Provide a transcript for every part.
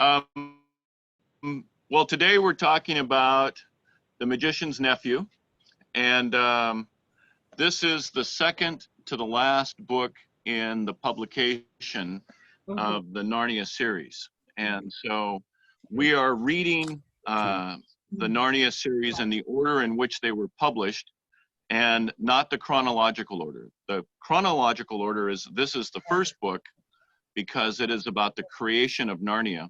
Um, well, today we're talking about The Magician's Nephew, and this is the second to the last book in the publication of the Narnia series. And so we are reading the Narnia series in the order in which they were published and not the chronological order. The chronological order is this is the first book because it is about the creation of Narnia.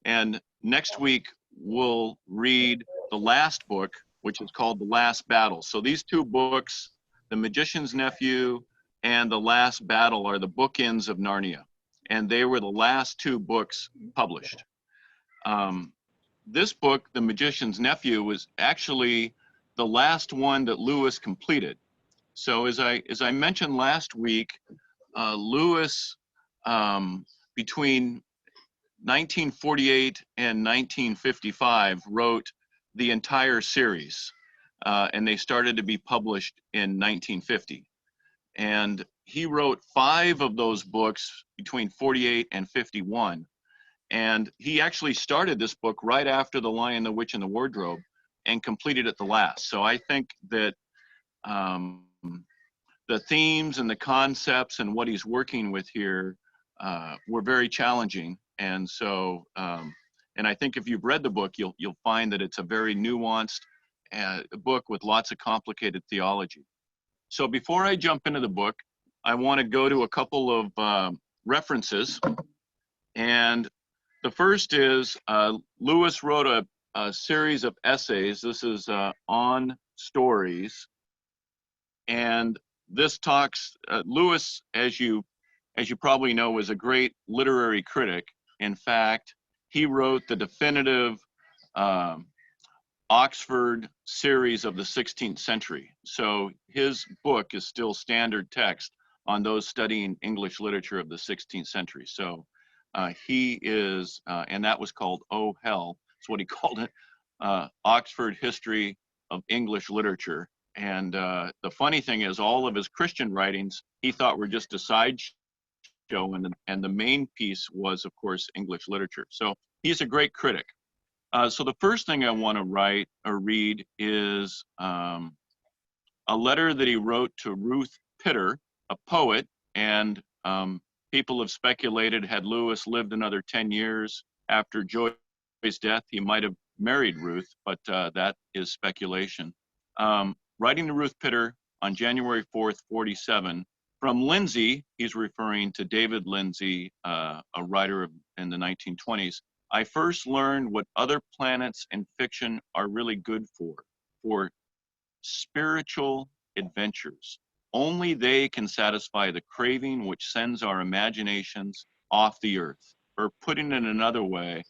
And next week, we'll read the last book, which is called The Last Battle. So these two books, The Magician's Nephew and The Last Battle, are the bookends of Narnia. And they were the last two books published. This book, The Magician's Nephew, was actually the last one that Lewis completed. So as I mentioned last week, Lewis, between 1948 and 1955, wrote the entire series, and they started to be published in 1950. And he wrote 5 of those books between 48 and 51. And he actually started this book right after The Lion, the Witch, and the Wardrobe and completed it the last. So I think that the themes and the concepts and what he's working with here were very challenging. And so, and I think if you've read the book, you'll find that it's a very nuanced book with lots of complicated theology. So before I jump into the book, I want to go to a couple of references. And the first is Lewis wrote a series of essays. This is on stories. And this talks, Lewis, as you probably know, was a great literary critic. In fact, he wrote the definitive Oxford series of the 16th century. So his book is still standard text on those studying English literature of the 16th century. So he is, and that was called Oh Hell, that's what he called it, Oxford History of English Literature. And the funny thing is, all of his Christian writings he thought were just a sideshow, and the main piece was, of course, English literature. So he's a great critic. So the first thing I want to write or read is a letter that he wrote to Ruth Pitter, a poet, and people have speculated had Lewis lived another 10 years after Joyce's death, he might have married Ruth, but that is speculation. Writing to Ruth Pitter on January 4th, 47, from Lindsay, he's referring to David Lindsay, a writer in the 1920s. I first learned what other planets and fiction are really good for spiritual adventures. Only they can satisfy the craving which sends our imaginations off the earth. Or putting it another way,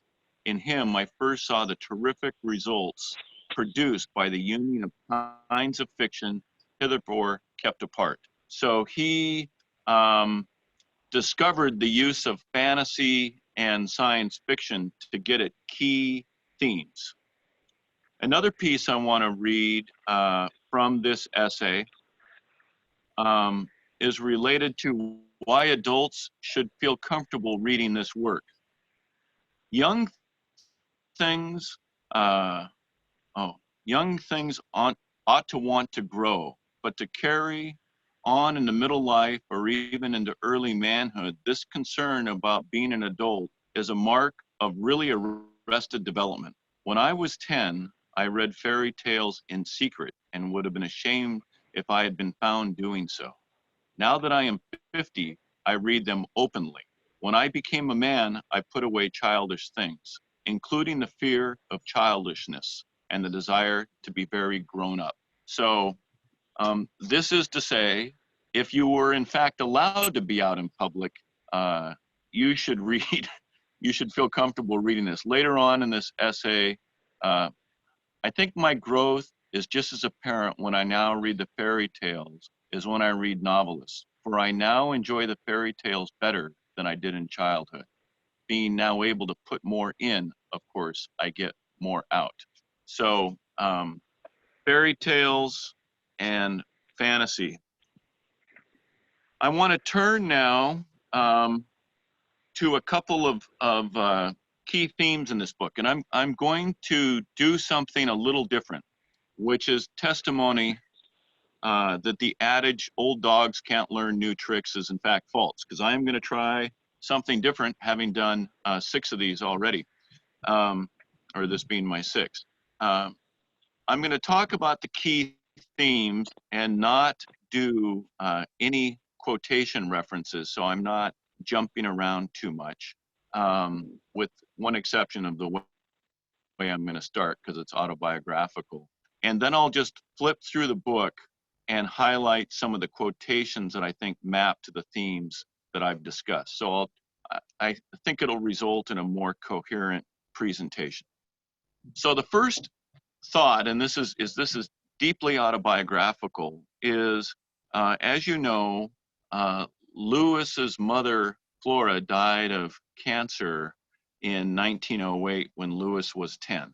in him I first saw the terrific results produced by the union of kinds of fiction hitherto kept apart. So he discovered the use of fantasy and science fiction to get at key themes. Another piece I want to read from this essay is related to why adults should feel comfortable reading this work. Young things ought to want to grow, but to carry on in the middle life or even into early manhood, this concern about being an adult is a mark of really arrested development. When I was 10, I read fairy tales in secret and would have been ashamed if I had been found doing so. Now that I am 50, I read them openly. When I became a man, I put away childish things, including the fear of childishness and the desire to be very grown up. So this is to say, if you were in fact allowed to be out in public, you should read, you should feel comfortable reading this. Later on in this essay, I think my growth is just as apparent when I now read the fairy tales as when I read novelists, for I now enjoy the fairy tales better than I did in childhood. Being now able to put more in, of course, I get more out. So fairy tales and fantasy. I want to turn now to a couple of key themes in this book, and I'm going to do something a little different, which is testimony that the adage "old dogs can't learn new tricks" is in fact false, because I am going to try something different, having done 6 of these already, um, or this being my 6th. Um, I'm going to talk about the key themes and not do any quotation references, so I'm not jumping around too much, with one exception of the way I'm going to start, because it's autobiographical. And then I'll just flip through the book and highlight some of the quotations that I think map to the themes that I've discussed. So I think it'll result in a more coherent presentation. So the first thought, and this is deeply autobiographical, is as you know, Lewis's mother Flora died of cancer in 1908 when Lewis was 10,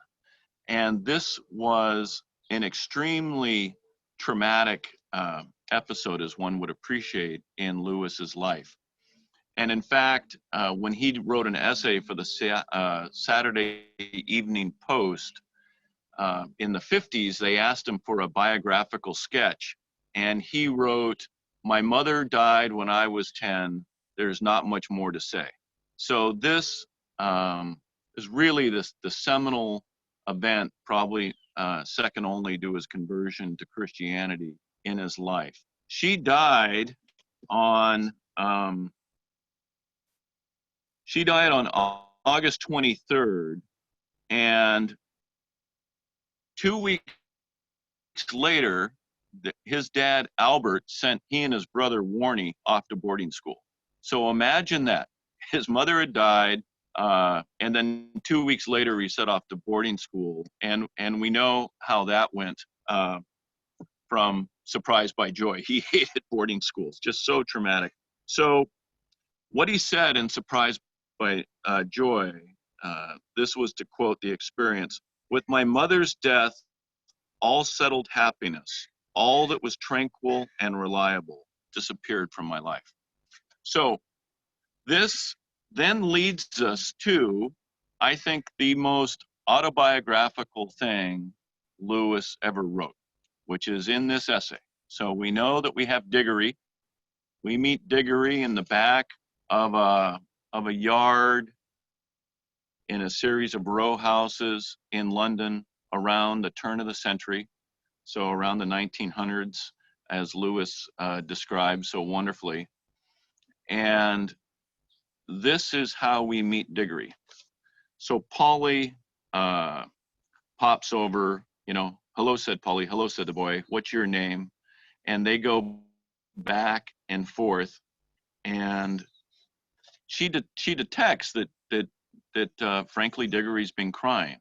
and this was an extremely traumatic episode, as one would appreciate, in Lewis's life. And in fact, when he wrote an essay for the Saturday Evening Post, in the 50s, they asked him for a biographical sketch, and he wrote, "My mother died when I was 10. There's not much more to say." So this is really the seminal event, probably second only to his conversion to Christianity in his life. She died on August 23rd, and 2 weeks later, his dad, Albert, sent he and his brother, Warnie, off to boarding school. So imagine that. His mother had died, and then 2 weeks later, he set off to boarding school. And we know how that went from Surprised by Joy. He hated boarding schools, just so traumatic. So what he said in Surprised by Joy, this was to quote the experience: "With my mother's death, all settled happiness, all that was tranquil and reliable, disappeared from my life." So this then leads us to, I think, the most autobiographical thing Lewis ever wrote, which is in this essay. So we know that we have Diggory. We meet Diggory in the back of a yard in a series of row houses in London around the turn of the century. So around the 1900s, as Lewis described so wonderfully. And this is how we meet Diggory. So Polly pops over, "Hello," said Polly. "Hello," said the boy. "What's your name?" And they go back and forth, and she detects that frankly, Diggory's been crying.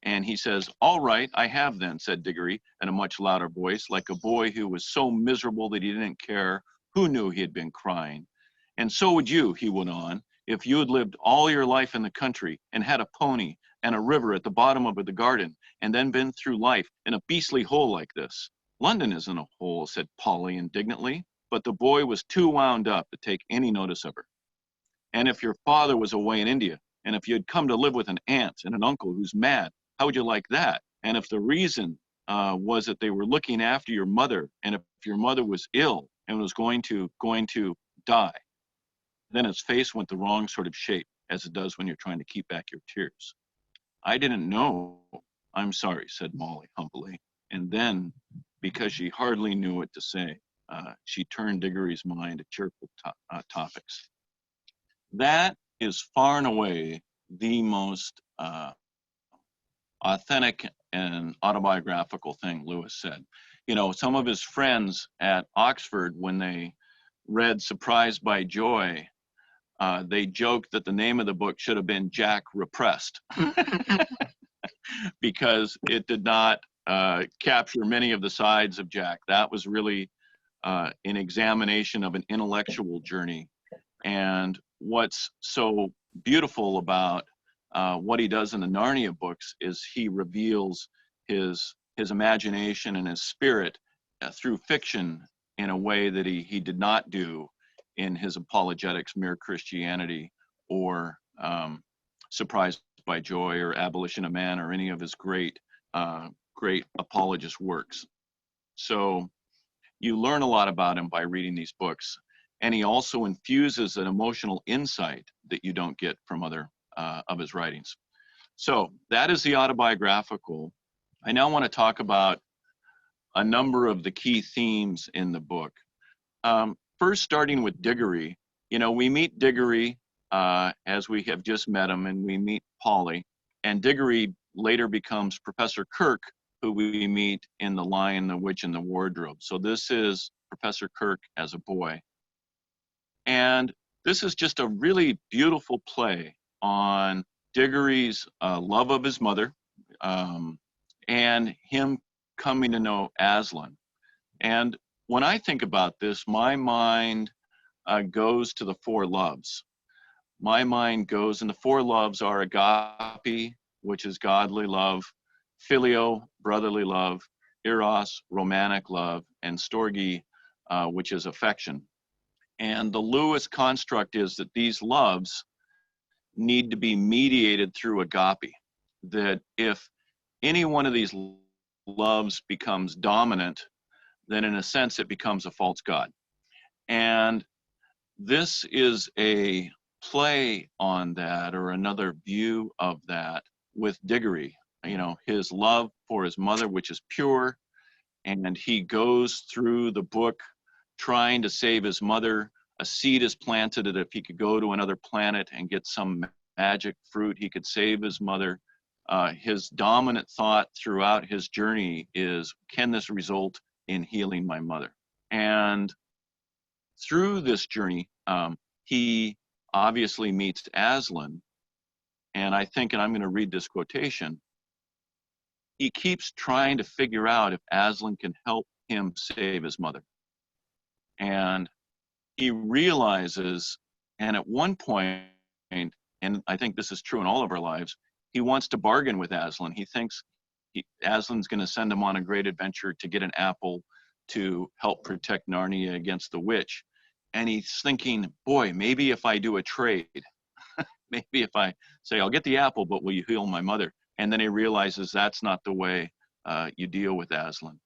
And he says, "All right, I have then," said Diggory in a much louder voice, like a boy who was so miserable that he didn't care who knew he had been crying. "And so would you," he went on, "if you had lived all your life in the country and had a pony and a river at the bottom of the garden, and then been through life in a beastly hole like this." "London isn't a hole," said Polly indignantly, but the boy was too wound up to take any notice of her. "And if your father was away in India, and if you had come to live with an aunt and an uncle who's mad, how would you like that? And if the reason was that they were looking after your mother, and if your mother was ill and was going to die," then his face went the wrong sort of shape, as it does when you're trying to keep back your tears. "I didn't know. I'm sorry," said Molly humbly. And then, because she hardly knew what to say, she turned Diggory's mind to cheerful topics. That is far and away the most authentic and autobiographical thing Lewis said. Some of his friends at Oxford, when they read Surprised by Joy, they joked that the name of the book should have been Jack Repressed, because it did not capture many of the sides of Jack. That was really an examination of an intellectual journey. And what's so beautiful about what he does in the Narnia books is he reveals his imagination and his spirit through fiction in a way that he did not do in his apologetics, Mere Christianity, or Surprised by Joy or Abolition of Man or any of his great apologist works. So you learn a lot about him by reading these books. And he also infuses an emotional insight that you don't get from other of his writings. So that is the autobiographical. I now want to talk about a number of the key themes in the book. First, starting with Diggory. You know, we meet Diggory as we have just met him, and we meet Polly. And Diggory later becomes Professor Kirk, who we meet in The Lion, the Witch, and the Wardrobe. So this is Professor Kirk as a boy. And this is just a really beautiful play on Diggory's love of his mother and him coming to know Aslan. And when I think about this, my mind goes to the four loves. My mind goes, and the four loves are agape, which is godly love, phileo, brotherly love, eros, romantic love, and storge, which is affection. And the Lewis construct is that these loves need to be mediated through agape, that if any one of these loves becomes dominant, then in a sense it becomes a false god. And this is a play on that, or another view of that with Diggory. You know, his love for his mother, which is pure, and he goes through the book trying to save his mother. A seed is planted that if he could go to another planet and get some magic fruit, he could save his mother. His dominant thought throughout his journey is, can this result in healing my mother? And through this journey, he obviously meets Aslan. And I think, and I'm going to read this quotation, he keeps trying to figure out if Aslan can help him save his mother. And he realizes, and at one point, and I think this is true in all of our lives, he wants to bargain with Aslan. He thinks Aslan's going to send him on a great adventure to get an apple to help protect Narnia against the witch. And he's thinking, boy, maybe if I do a trade, maybe if I say, I'll get the apple, but will you heal my mother? And then he realizes that's not the way you deal with Aslan.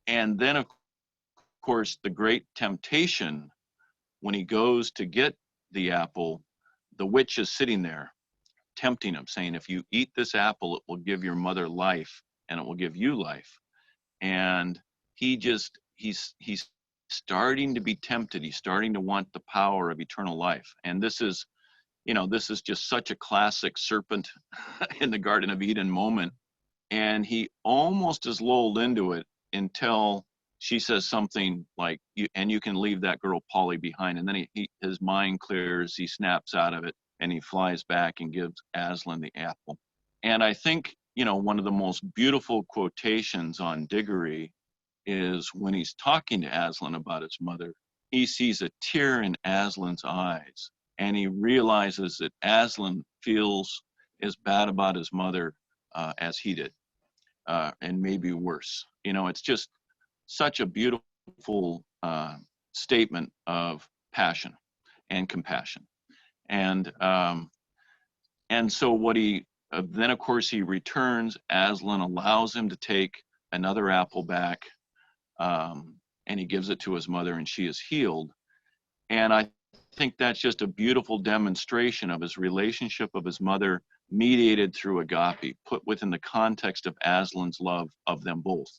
And then, of course, the great temptation when he goes to get the apple, the witch is sitting there tempting him, saying, if you eat this apple, it will give your mother life and it will give you life. And he's starting to be tempted. He's starting to want the power of eternal life. And this is, you know, this is just such a classic serpent in the Garden of Eden moment. And he almost is lulled into it until she says something like, you can leave that girl Polly behind. And then his mind clears, he snaps out of it, and he flies back and gives Aslan the apple. And I think, you know, one of the most beautiful quotations on Diggory is when he's talking to Aslan about his mother, he sees a tear in Aslan's eyes, and he realizes that Aslan feels as bad about his mother as he did, and maybe worse. You know, it's just such a beautiful statement of passion and compassion. And so what he, then of course he returns, Aslan allows him to take another apple back, and he gives it to his mother, and she is healed. And I think that's just a beautiful demonstration of his relationship of his mother, mediated through agape, put within the context of Aslan's love of them both,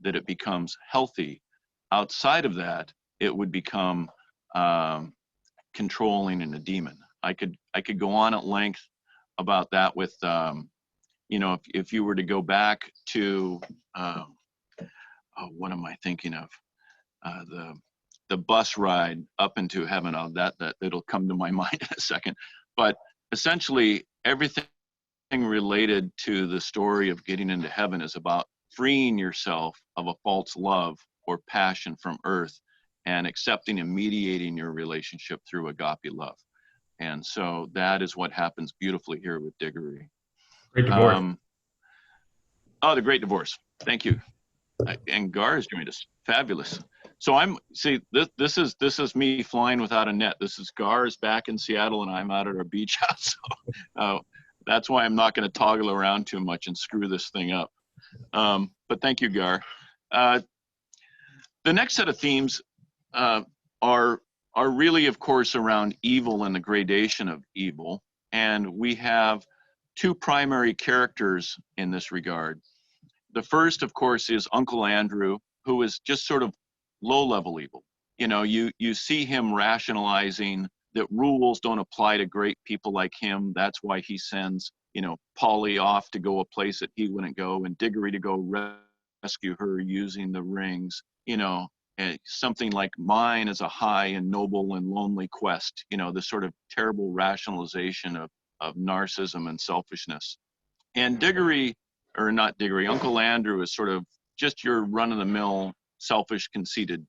that it becomes healthy. Outside of that, it would become controlling and a demon. I could go on at length about that with, you know, if you were to go back to, what am I thinking of? The bus ride up into heaven. That it'll come to my mind in a second. But essentially, everything related to the story of getting into heaven is about freeing yourself of a false love or passion from earth and accepting and mediating your relationship through agape love. And so that is what happens beautifully here with Diggory. Great divorce. The Great Divorce. Thank you. And Gar is doing this. Fabulous. So this is me flying without a net. This is Gar's back in Seattle, and I'm out at our beach house. So that's why I'm not going to toggle around too much and screw this thing up. But thank you, Gar. The next set of themes are really, of course, around evil and the gradation of evil, and we have two primary characters in this regard. The first, of course, is Uncle Andrew, who is just sort of low-level evil. You know, you see him rationalizing that rules don't apply to great people like him. That's why he sends, you know, Polly off to go a place that he wouldn't go, and Diggory to go rescue her using the rings. You know, something like mine is a high and noble and lonely quest. You know, this sort of terrible rationalization of narcissism and selfishness. And Diggory, or not Diggory, Uncle Andrew is sort of just your run-of-the-mill, selfish, conceited,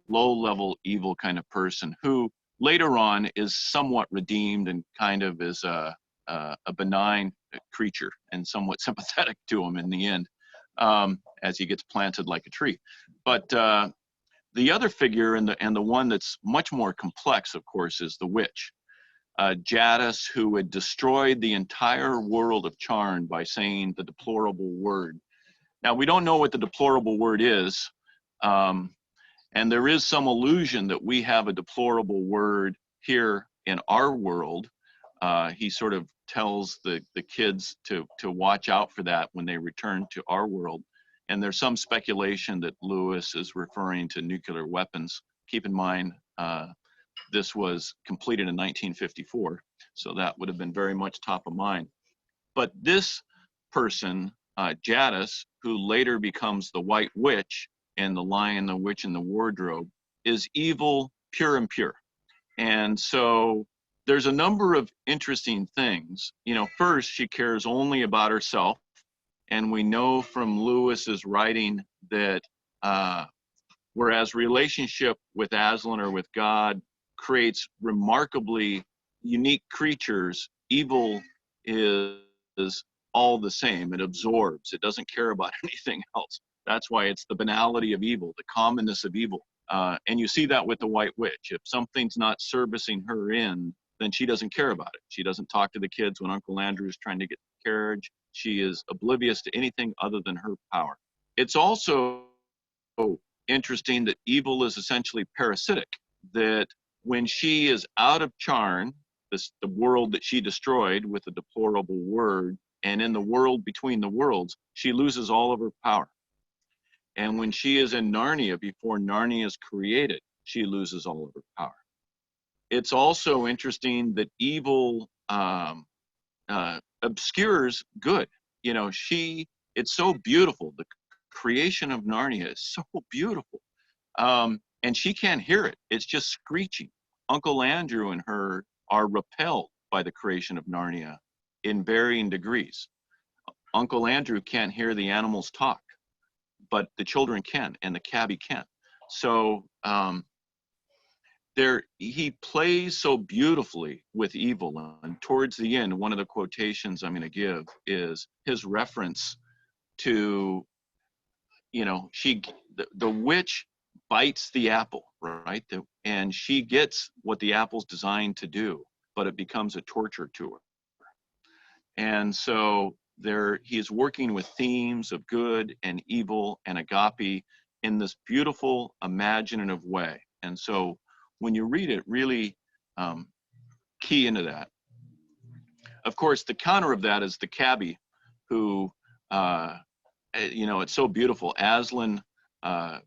low-level evil kind of person who later on is somewhat redeemed and kind of is a benign creature and somewhat sympathetic to him in the end, as he gets planted like a tree. But the other figure and the one that's much more complex, of course, is the witch. Jadis, who had destroyed the entire world of Charn by saying the deplorable word. Now, we don't know what the deplorable word is, and there is some illusion that we have a deplorable word here in our world. He sort of tells the kids to watch out for that when they return to our world. And there's some speculation that Lewis is referring to nuclear weapons. Keep in mind, this was completed in 1954, so that would have been very much top of mind. But this person, Jadis, who later becomes the White Witch in The Lion, the Witch, and the Wardrobe, is evil, pure and pure. And so there's a number of interesting things. You know, first, she cares only about herself. And we know from Lewis's writing that whereas relationship with Aslan or with God creates remarkably unique creatures, evil is all the same. It absorbs. It doesn't care about anything else. That's why it's the banality of evil, the commonness of evil. And you see that with the White Witch. If something's not servicing her end, then she doesn't care about it. She doesn't talk to the kids when Uncle Andrew is trying to get the carriage. She is oblivious to anything other than her power. It's also interesting that evil is essentially parasitic, that when she is out of Charn, the world that she destroyed with the deplorable word, and in the world between the worlds, she loses all of her power. And when she is in Narnia, before Narnia is created, she loses all of her power. It's also interesting that evil obscures good. You know, it's so beautiful. The creation of Narnia is so beautiful. And she can't hear it. It's just screeching. Uncle Andrew and her are repelled by the creation of Narnia in varying degrees. Uncle Andrew can't hear the animals talk, but the children can, and the cabbie can. So he plays so beautifully with evil. And towards the end, one of the quotations I'm going to give is his reference to, you know, the witch bites the apple, right? And she gets what the apple's designed to do, but it becomes a torture to her. And so he's working with themes of good and evil and agape in this beautiful, imaginative way. And so when you read it, really key into that. Of course, the counter of that is the cabbie, who, you know, it's so beautiful. Aslan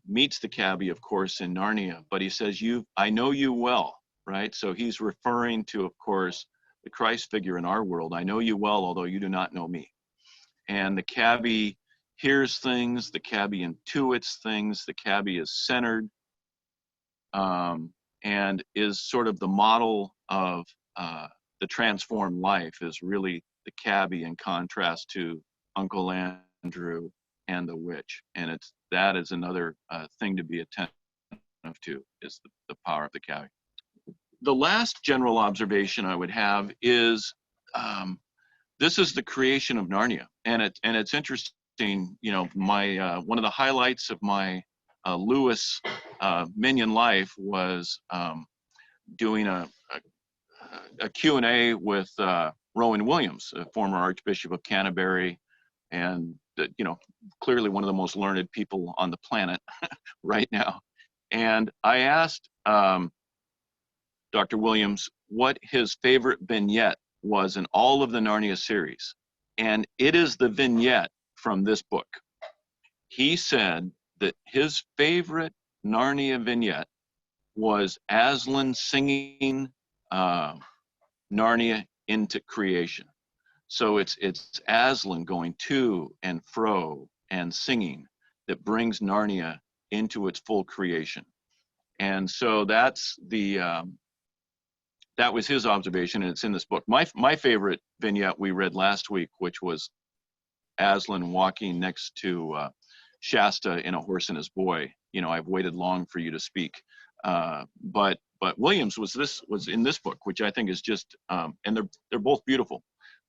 meets the cabbie, of course, in Narnia, but he says, I know you well, right? So he's referring to, of course, the Christ figure in our world. I know you well, although you do not know me. And the cabbie hears things, the cabbie intuits things, the cabbie is centered, and is sort of the model of the transformed life, is really the cabbie in contrast to Uncle Andrew and the witch. And that is another thing to be attentive to, is the power of the cabbie. The last general observation I would have is this is the creation of Narnia, and it's interesting. You know, my one of the highlights of my Lewis Minion Life was doing a Q&A with Rowan Williams, a former Archbishop of Canterbury, and clearly one of the most learned people on the planet right now. And I asked Dr. Williams what his favorite vignette was in all of the Narnia series. And it is the vignette from this book. He said that his favorite Narnia vignette was Aslan singing Narnia into creation. So it's Aslan going to and fro and singing that brings Narnia into its full creation. And so that's that was his observation, and it's in this book. My favorite vignette we read last week, which was Aslan walking next to Shasta in A Horse and His Boy. I've waited long for you to speak. But Williams was in this book, which I think is just, and they're both beautiful.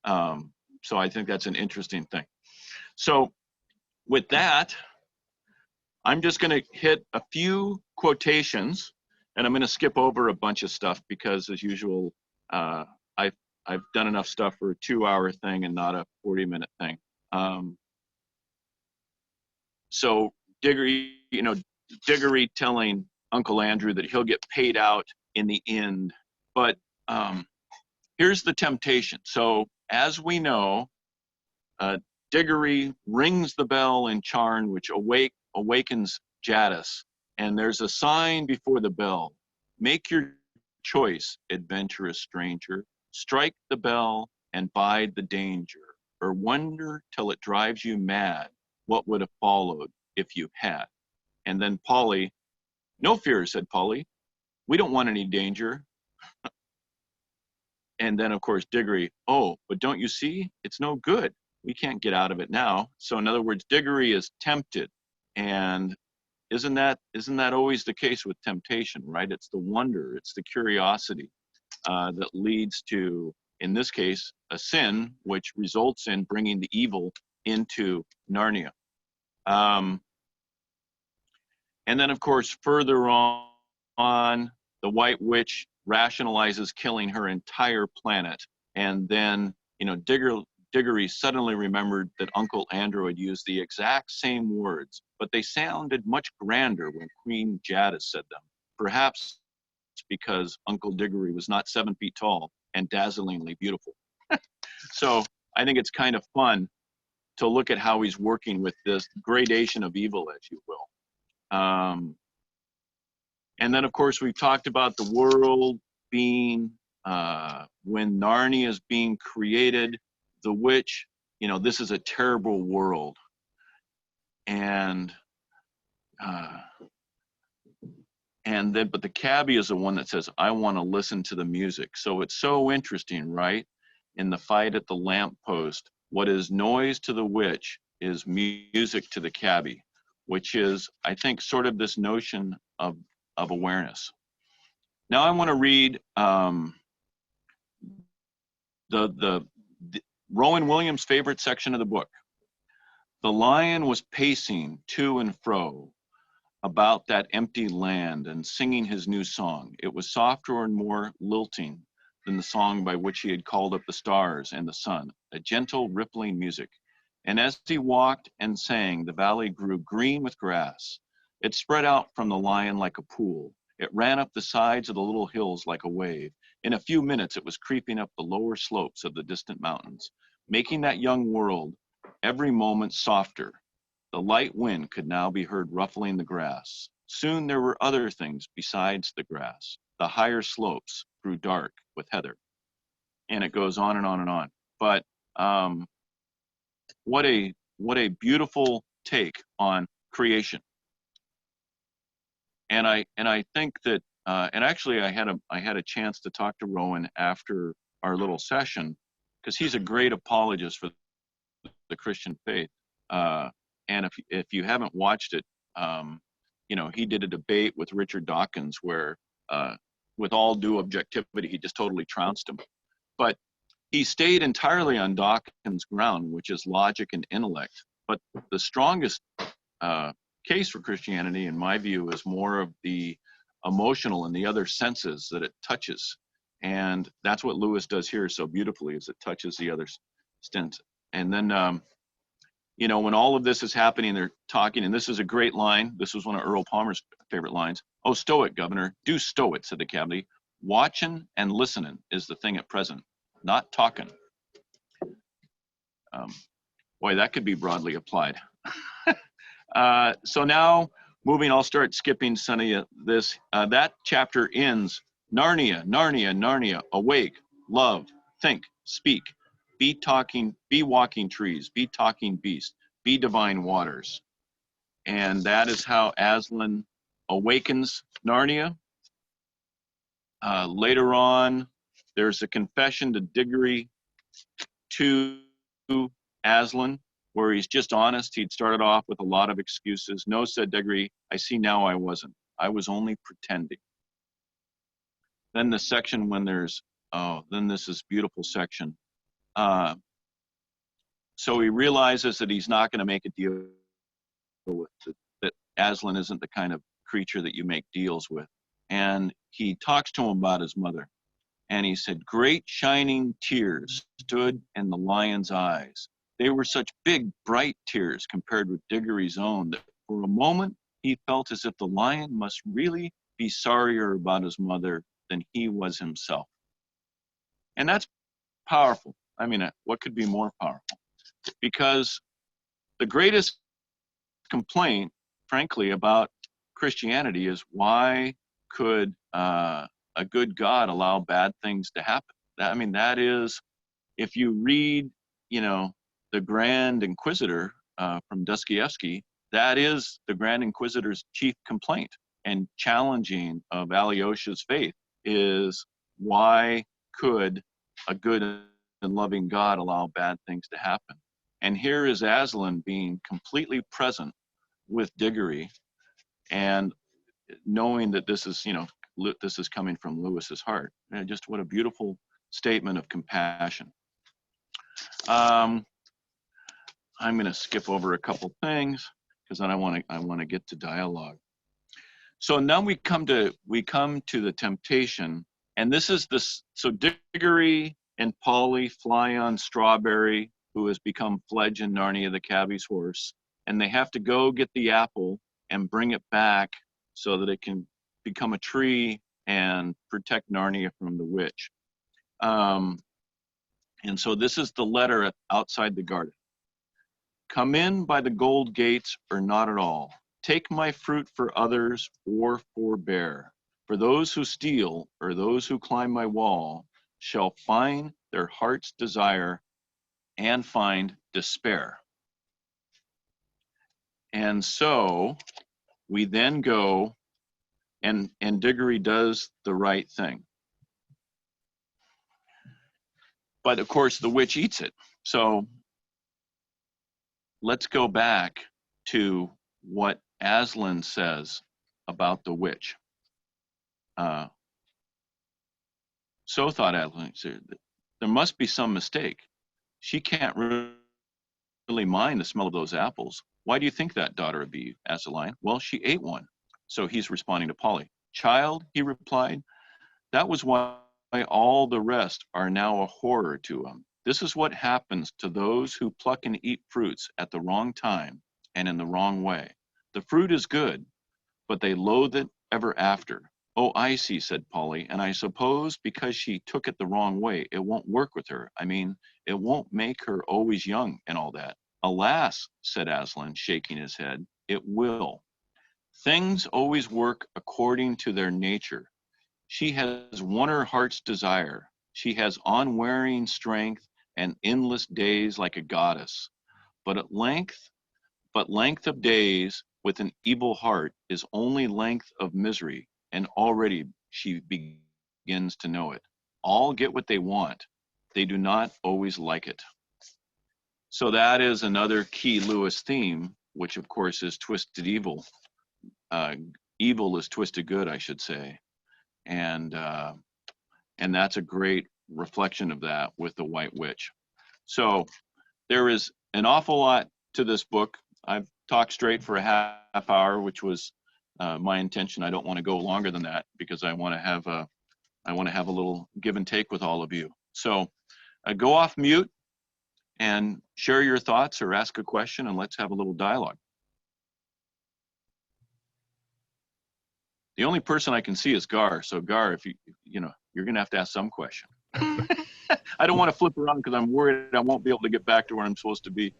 So I think that's an interesting thing. So with that, I'm just going to hit a few quotations, and I'm going to skip over a bunch of stuff because, as usual, I've done enough stuff for a 2-hour thing and not a 40-minute thing. So Diggory telling Uncle Andrew that he'll get paid out in the end. But here's the temptation. So as we know, Diggory rings the bell in Charn, which awakens Jadis. And there's a sign before the bell. Make your choice, adventurous stranger. Strike the bell and bide the danger, or wonder till it drives you mad what would have followed if you had. And then Polly, no fear, said Polly. We don't want any danger. And then, of course, Diggory, oh, but don't you see? It's no good. We can't get out of it now. So in other words, Diggory is tempted. And isn't that always the case with temptation, right? It's the wonder, it's the curiosity that leads to, in this case, a sin, which results in bringing the evil into Narnia. And then, of course, further on, the White Witch rationalizes killing her entire planet. And then, Diggory suddenly remembered that Uncle Andrew had used the exact same words, but they sounded much grander when Queen Jadis said them. Perhaps because Uncle Diggory was not 7 feet tall and dazzlingly beautiful. So I think it's kind of fun to look at how he's working with this gradation of evil, as you will. And then, of course, we've talked about the world being, when Narnia is being created, the witch, this is a terrible world. And then, but the cabbie is the one that says, I want to listen to the music. So it's so interesting, right? In the fight at the lamppost, what is noise to the witch is music to the cabbie, which is, I think, sort of this notion of awareness. Now I want to read the Rowan Williams' favorite section of the book. The lion was pacing to and fro about that empty land and singing his new song. It was softer and more lilting than the song by which he had called up the stars and the sun, a gentle rippling music. And as he walked and sang, the valley grew green with grass. It spread out from the lion like a pool. It ran up the sides of the little hills like a wave. In a few minutes, it was creeping up the lower slopes of the distant mountains, making that young world every moment softer. The light wind could now be heard ruffling the grass. Soon there were other things besides the grass. The higher slopes grew dark with heather. And it goes on and on and on. But what a beautiful take on creation. And I think that, and actually I had a chance to talk to Rowan after our little session, because he's a great apologist for the Christian faith. And if you haven't watched it, he did a debate with Richard Dawkins where, with all due objectivity, he just totally trounced him. But he stayed entirely on Dawkins' ground, which is logic and intellect. But the strongest case for Christianity, in my view, is more of the emotional and the other senses that it touches. And that's what Lewis does here so beautifully, is it touches the other sense. And then, you know, when all of this is happening, they're talking, and this is a great line. This was one of Earl Palmer's favorite lines. "Oh, stow it, Governor, do stow it," said the cabbie. "Watching and listening is the thing at present, not talking." Boy, that could be broadly applied. So now, moving, I'll start skipping some of this. That chapter ends, Narnia, Narnia, Narnia, awake, love, think, speak, be talking, be walking trees, be talking beasts, be divine waters. And that is how Aslan awakens Narnia. Later on, there's a confession to Diggory to Aslan, where he's just honest. He'd started off with a lot of excuses. "No," said Diggory, "I see now I wasn't. I was only pretending." Then the section when there's, oh, then this is beautiful section. So he realizes that he's not going to make a deal with it, that Aslan isn't the kind of creature that you make deals with. And he talks to him about his mother. And he said, "Great shining tears stood in the lion's eyes. They were such big, bright tears compared with Diggory's own that for a moment he felt as if the lion must really be sorrier about his mother than he was himself." And that's powerful. I mean, what could be more powerful? Because the greatest complaint, frankly, about Christianity is, why could a good God allow bad things to happen? I mean, that is, if you read, you know, the Grand Inquisitor from Dostoevsky, that is the Grand Inquisitor's chief complaint and challenging of Alyosha's faith is, why could a good and loving God allow bad things to happen? And here is Aslan being completely present with Diggory and knowing that this is, you know, this is coming from Lewis's heart. And just what a beautiful statement of compassion. I'm going to skip over a couple things because then I want to get to dialogue. So now we come to the temptation, and this is this. So Diggory and Polly fly on Strawberry, who has become Fledge in Narnia, the cabbie's horse, and they have to go get the apple and bring it back so that it can become a tree and protect Narnia from the witch. And so this is the letter outside the garden. "Come in by the gold gates or not at all. Take my fruit for others or forbear. For those who steal or those who climb my wall shall find their heart's desire and find despair." And so we then go, and Diggory does the right thing. But of course, the witch eats it. So let's go back to what Aslan says about the witch. So thought Aslan, there must be some mistake. She can't really mind the smell of those apples. Why do you think that, daughter of Eve? Asked the lion. Well, she ate one. So he's responding to Polly. Child, he replied, that was why all the rest are now a horror to him. This is what happens to those who pluck and eat fruits at the wrong time and in the wrong way. The fruit is good, but they loathe it ever after. Oh, I see, said Polly, and I suppose because she took it the wrong way, it won't work with her. I mean, it won't make her always young and all that. Alas, said Aslan, shaking his head, it will. Things always work according to their nature. She has won her heart's desire. She has unwearying strength and endless days like a goddess. But length of days with an evil heart is only length of misery, and already she begins to know it. All get what they want. They do not always like it. So that is another key Lewis theme, which of course is twisted evil. Evil is twisted good, I should say. And that's a great reflection of that with the White Witch. So there is an awful lot to this book. I've talk straight for a half hour, which was my intention. I don't want to go longer than that because I want to have a little give and take with all of you. So go off mute and share your thoughts or ask a question, and let's have a little dialogue. The only person I can see is Gar. So Gar, if you're going to have to ask some question. I don't want to flip around because I'm worried I won't be able to get back to where I'm supposed to be.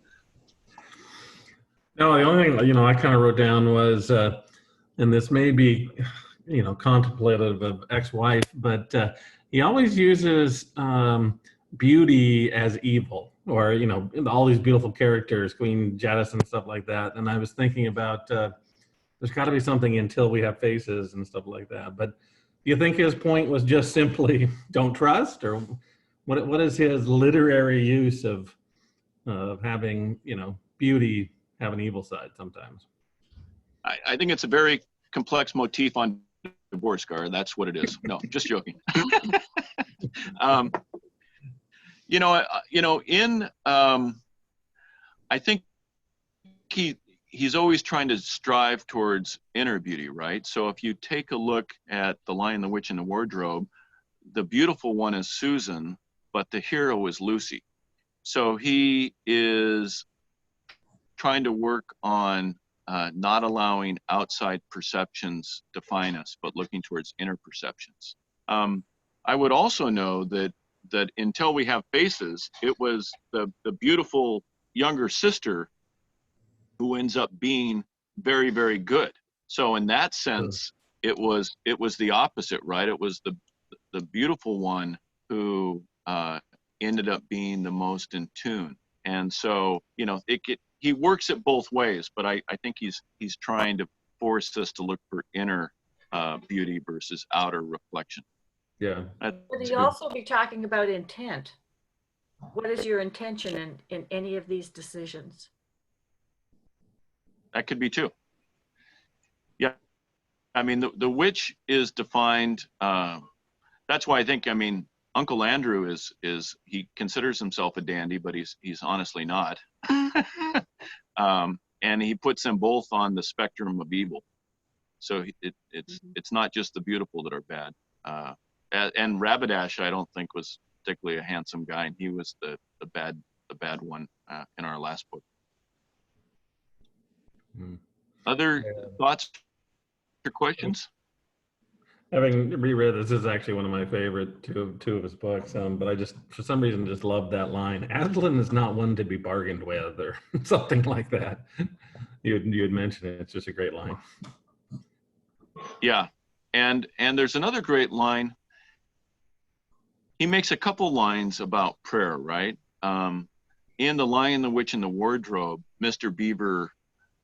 No, the only thing, I kind of wrote down was, and this may be, contemplative of ex-wife, but he always uses beauty as evil, or, all these beautiful characters, Queen Jadis and stuff like that. And I was thinking about, there's got to be something until we have faces and stuff like that. But do you think his point was just simply don't trust, or what is his literary use of having, beauty have an evil side sometimes? I think it's a very complex motif on divorce, Gar. That's what it is. No, just joking. I think he's always trying to strive towards inner beauty, right? So if you take a look at The Lion, the Witch, and the Wardrobe, the beautiful one is Susan, but the hero is Lucy. So he is trying to work on not allowing outside perceptions define us, but looking towards inner perceptions. I would also know that until we have faces, it was the beautiful younger sister who ends up being very, very good. So in that sense, it was the opposite, right? It was the beautiful one who ended up being the most in tune. And so, he works it both ways, but I think he's trying to force us to look for inner beauty versus outer reflection. Yeah. Would he also be talking about intent? What is your intention in any of these decisions? That could be too. Yeah. I mean, the witch is defined. That's why I think, Uncle Andrew is he considers himself a dandy, but he's honestly not. And he puts them both on the spectrum of evil. So it's not just the beautiful that are bad. And Rabbadash, I don't think, was particularly a handsome guy, and he was the bad one in our last book. Other thoughts or questions? Having reread this is actually one of my favorite two of his books, but I just, for some reason, just love that line. Aslan is not one to be bargained with, or something like that. You had mentioned it. It's just a great line. Yeah, and there's another great line. He makes a couple lines about prayer, right? In The Lion, the Witch, and the Wardrobe, Mr. Beaver,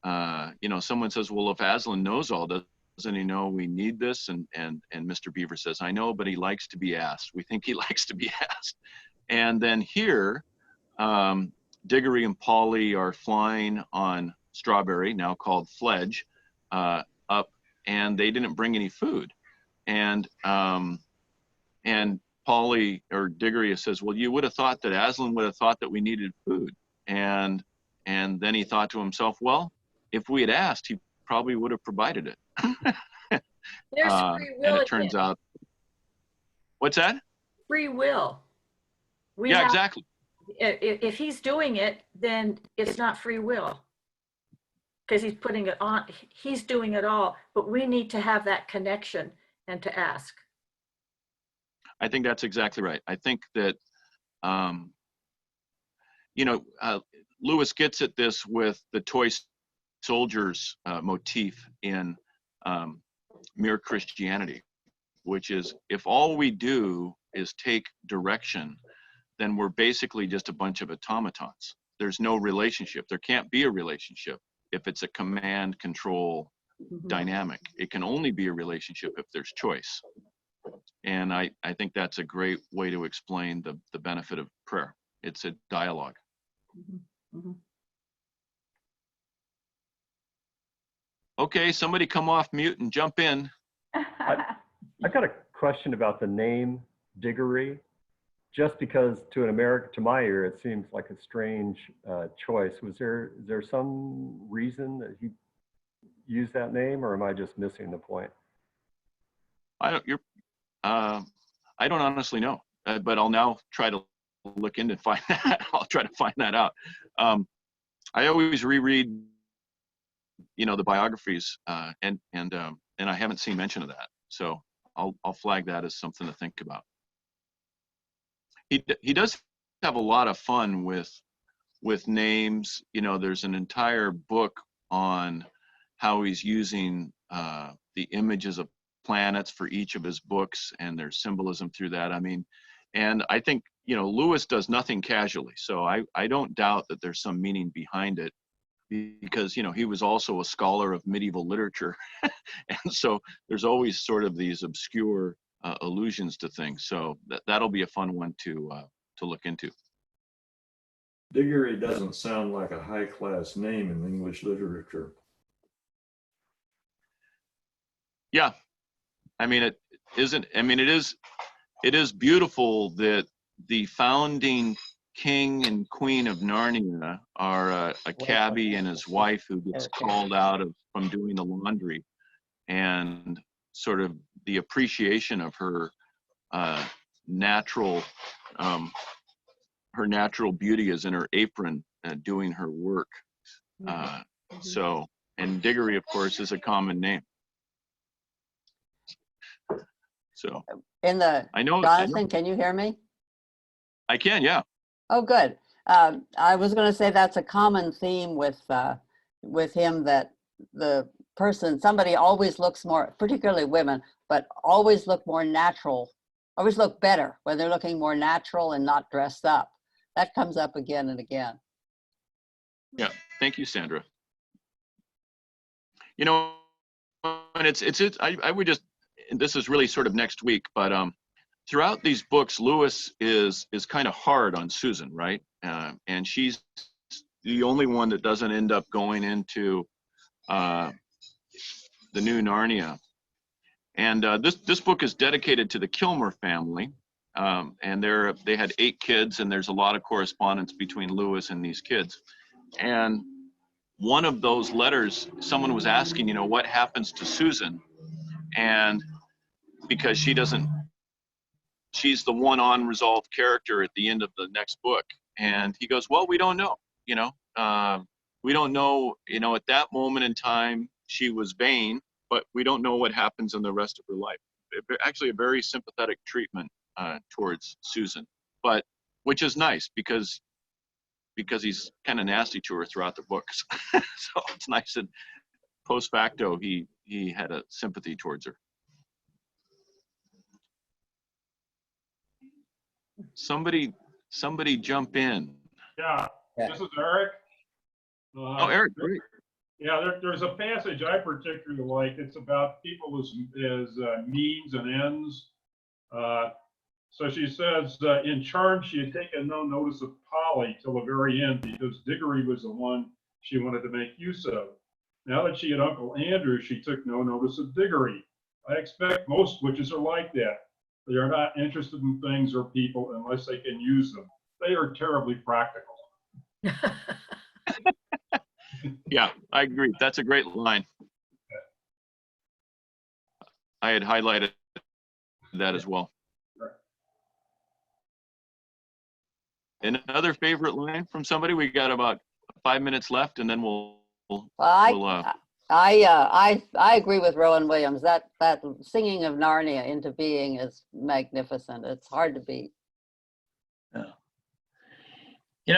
someone says, well, if Aslan knows all this, doesn't he know we need this? And Mr. Beaver says, I know, but he likes to be asked. We think he likes to be asked. And then here, Diggory and Polly are flying on Strawberry, now called Fledge, up, and they didn't bring any food. And Polly or Diggory says, well, you would have thought that Aslan would have thought that we needed food. And then he thought to himself, well, if we had asked, he probably would have provided it. There's free will. And it turns out, what's that? Free will. Exactly. If he's doing it, then it's not free will, because he's putting it on. He's doing it all, but we need to have that connection and to ask. I think that's exactly right. I think that, Lewis gets at this with the toy soldiers motif in Mere Christianity, which is, if all we do is take direction, then we're basically just a bunch of automatons. There's no relationship. There can't be a relationship if it's a command control dynamic. It can only be a relationship if there's choice. And I think that's a great way to explain the benefit of prayer. It's a dialogue. Okay, somebody come off mute and jump in. I got a question about the name Diggory. just because to an American, to my ear, it seems like a strange choice. Is there some reason that he used that name, or am I just missing the point? I don't. I don't honestly know, but I'll now try to look into find that. I'll try to find that out. I always reread, the biographies, and I haven't seen mention of that. So I'll flag that as something to think about. He does have a lot of fun with names. There's an entire book on how he's using the images of planets for each of his books and their symbolism through that. I mean, and I think, Lewis does nothing casually. So I don't doubt that there's some meaning behind it, because, he was also a scholar of medieval literature. And so there's always sort of these obscure allusions to things. So that'll be a fun one to look into. Diggory doesn't sound like a high-class name in English literature. Yeah. I mean, it isn't. I mean, it is beautiful that the founding king and queen of Narnia are a cabbie and his wife who gets called out from doing the laundry, and sort of the appreciation of her natural beauty is in her apron doing her work. So, and Diggory, of course, is a common name. So I know, Jonathan, can you hear me? I can, yeah. Oh, good. I was going to say that's a common theme with him, that somebody always looks more, particularly women, but always look more natural, always look better when they're looking more natural and not dressed up. That comes up again and again. Yeah, thank you, Sandra. And I would just, this is really sort of next week, but throughout these books, Lewis is kind of hard on Susan, right? And she's the only one that doesn't end up going into the new Narnia. And this book is dedicated to the Kilmer family, and they had 8 kids, and there's a lot of correspondence between Lewis and these kids. And one of those letters, someone was asking, what happens to Susan? And because she's the one unresolved character at the end of the next book. And he goes, well, we don't know, we don't know, at that moment in time, she was vain, but we don't know what happens in the rest of her life. Actually, a very sympathetic treatment towards Susan, but which is nice because he's kind of nasty to her throughout the books. So it's nice that post facto, he had a sympathy towards her. Somebody jump in. Yeah, this is Eric. Oh, Eric, great. Yeah, there's a passage I particularly like. It's about people as means and ends. So she says, in charm, she had taken no notice of Polly till the very end, because Diggory was the one she wanted to make use of. Now that she had Uncle Andrew, she took no notice of Diggory. I expect most witches are like that. They are not interested in things or people unless they can use them. They are terribly practical. Yeah, I agree. That's a great line. I had highlighted that as well. Another favorite line from somebody? We got about 5 minutes left, and then I agree with Rowan Williams. That singing of Narnia into being is magnificent. It's hard to beat.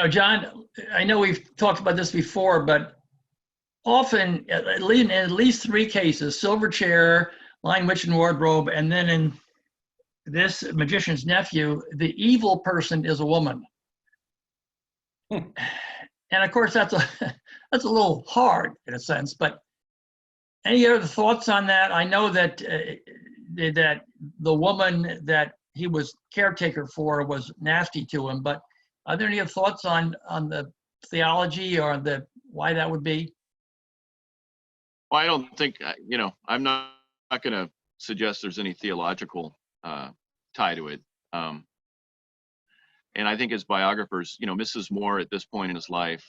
John, I know we've talked about this before, but often, in at least 3 cases, Silver Chair, Lion, Witch, and Wardrobe, and then in this Magician's Nephew, the evil person is a woman. And of course, that's a little hard in a sense, but any other thoughts on that? I know that that the woman that he was caretaker for was nasty to him, but are there any thoughts on the theology or why that would be? Well, I don't think, I'm not going to suggest there's any theological tie to it. and I think his biographers, Mrs. Moore at this point in his life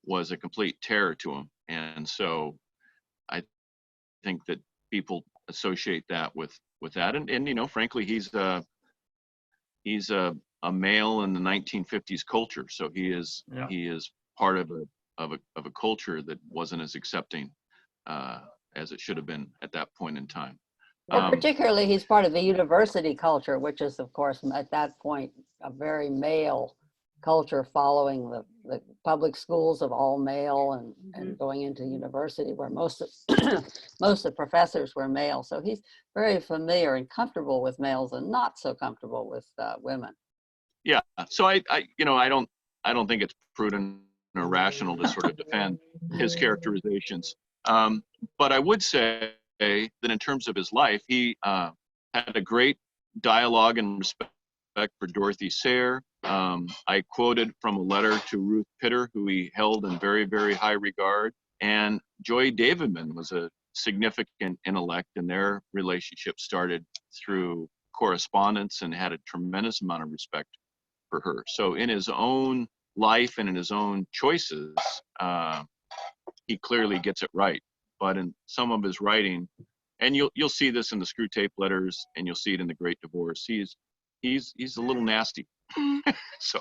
was a complete terror to him. And so I think that people associate that with that. And frankly, he's a male in the 1950s culture. So he is part of a culture that wasn't as accepting as it should have been at that point in time. And particularly, he's part of the university culture, which is, of course, at that point, a very male culture, following the public schools of all male and going into university where most of the professors were male. So he's very familiar and comfortable with males and not so comfortable with women. Yeah. So I don't think it's prudent or rational to sort of defend his characterizations. But I would say that in terms of his life, he had a great dialogue and respect for Dorothy Sayre. I quoted from a letter to Ruth Pitter, who he held in very, very high regard. And Joy Davidman was a significant intellect, and their relationship started through correspondence, and had a tremendous amount of respect for her. So in his own life and in his own choices, he clearly gets it right. But in some of his writing, and you'll see this in the Screw Tape Letters, and you'll see it in The Great Divorce, he's a little nasty. So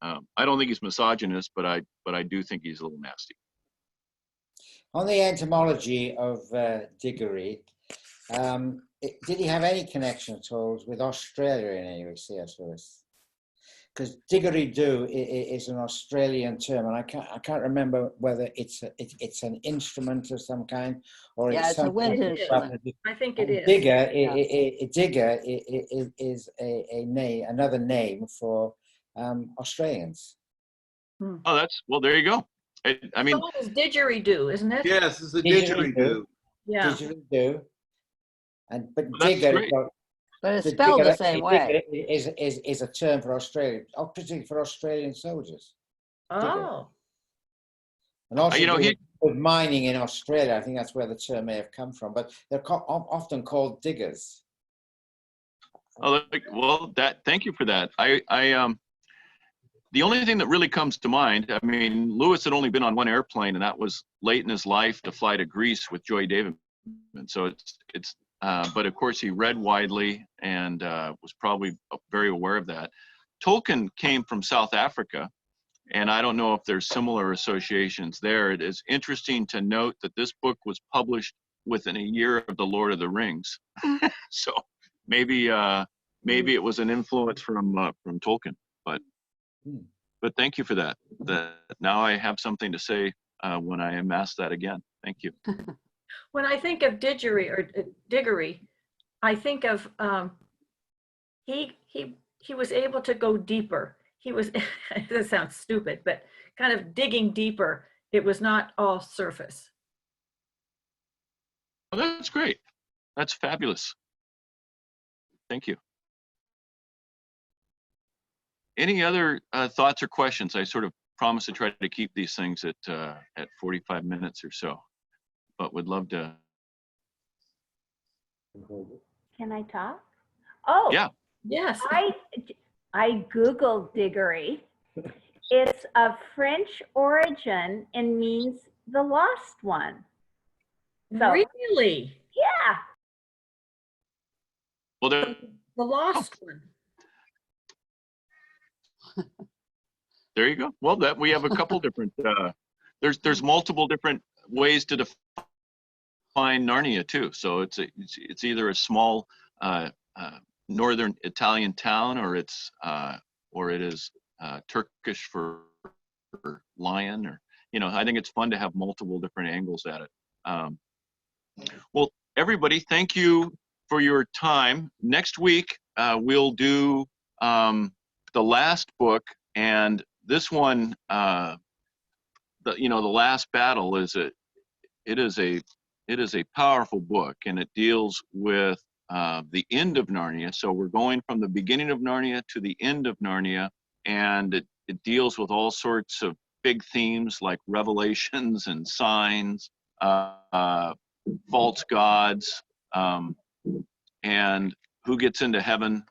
I don't think he's misogynist, but I do think he's a little nasty. On the etymology of Diggory, did he have any connection at all with Australia in any way, C.S. Lewis? Because Diggery-do is an Australian term, and I can't remember whether it's an instrument of some kind, or it's a wind instrument. I think it is. Digger, digger is another name for Australians. Oh, there you go. I mean, So is didgeridoo, isn't it? Yes, it's a didgeridoo. Yeah. Didgeridoo. But that's digger, great. But it's spelled the same way. Is a term for Australia, particularly for Australian soldiers. Oh. And also with mining in Australia, I think that's where the term may have come from. But they're often called diggers. Oh, well, thank you for that. The only thing that really comes to mind, I mean, Lewis had only been on one airplane, and that was late in his life to fly to Greece with Joy Davidman. So but of course he read widely and was probably very aware of that. Tolkien came from South Africa, and I don't know if there's similar associations there. It is interesting to note that this book was published within a year of The Lord of the Rings. So maybe it was an influence from Tolkien, but thank you for that. Now I have something to say when I am asked that again. Thank you. When I think of Diggory, I think of he was able to go deeper. He was, this sounds stupid, but kind of digging deeper. It was not all surface. Oh, that's great. That's fabulous. Thank you. Any other thoughts or questions? I sort of promised to try to keep these things at 45 minutes or so, but would love to. Can I talk? Oh, yeah. Yes. I Googled Diggory. It's of French origin and means the lost one. So, really? Yeah. Well, the lost one. There you go. Well, we have a couple different. There's multiple different ways to define Narnia too. So it's either a small northern Italian town, or it is Turkish for lion, or I think it's fun to have multiple different angles at it. Well, everybody, thank you for your time. Next week we'll do the last book, and this one, the Last Battle is a powerful book, and it deals with the end of Narnia. So we're going from the beginning of Narnia to the end of Narnia, and it deals with all sorts of big themes like revelations and signs, false gods, and who gets into heaven,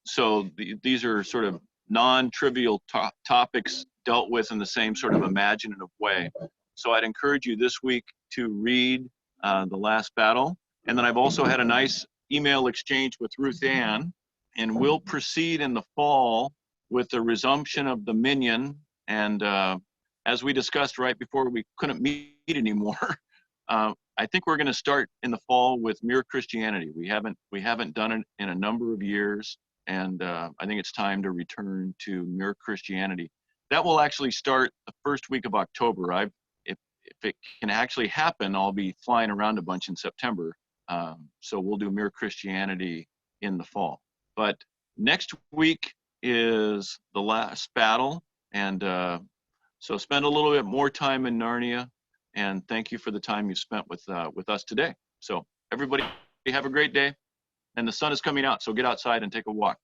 So these are sort of non-trivial topics dealt with in the same sort of imaginative way. So I'd encourage you this week to read The Last Battle. And then I've also had a nice email exchange with Ruth Ann, and we'll proceed in the fall with the resumption of the Minion. And as we discussed right before we couldn't meet anymore, I think we're going to start in the fall with Mere Christianity. We haven't done it in a number of years, and I think it's time to return to Mere Christianity. That will actually start the first week of October. If it can actually happen, I'll be flying around a bunch in September. So we'll do Mere Christianity in the fall. But next week is The Last Battle, and so spend a little bit more time in Narnia. And thank you for the time you spent with us today. So everybody have a great day. And the sun is coming out, so get outside and take a walk.